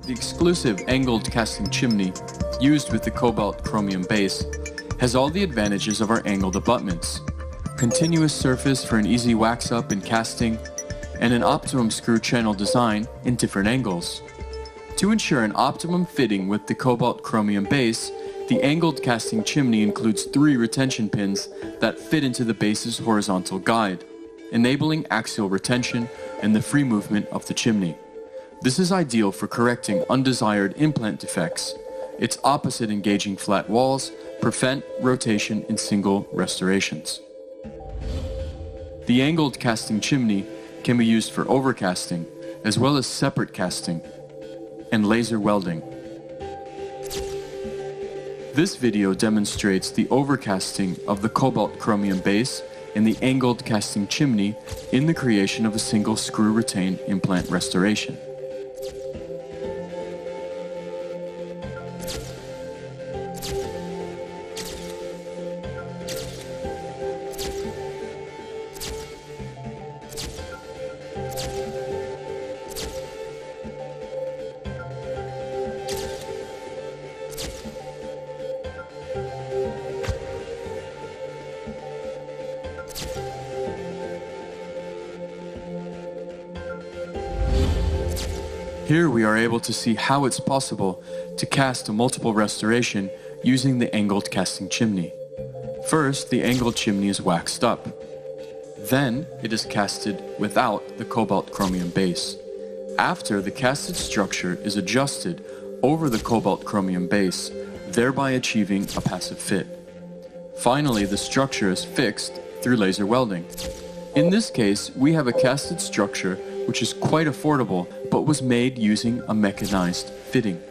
The exclusive angled casting chimney, used with the cobalt chromium base, has all the advantages of our angled abutments: continuous surface for an easy wax up in casting, and an optimum screw channel design in different angles. To ensure an optimum fitting with the cobalt chromium base, the angled casting chimney includes 3 retention pins that fit into the base's horizontal guide, enabling axial retention and the free movement of the chimney. This is ideal for correcting undesired implant defects. Its opposite engaging flat walls prevent rotation in single restorations. The angled casting chimney can be used for overcasting, as well as separate casting and laser welding. This video demonstrates the overcasting of the cobalt chromium base and the angled casting chimney in the creation of a single screw retain implant restoration. Here we are able to see how it's possible to cast a multiple restoration using the angled casting chimney. First, the angled chimney is waxed up. Then, it is casted without the cobalt chromium base. After, the casted structure is adjusted over the cobalt chromium base, thereby achieving a passive fit. Finally, the structure is fixed through laser welding. In this case, we have a casted structure which is quite affordable, but was made using a mechanized fitting.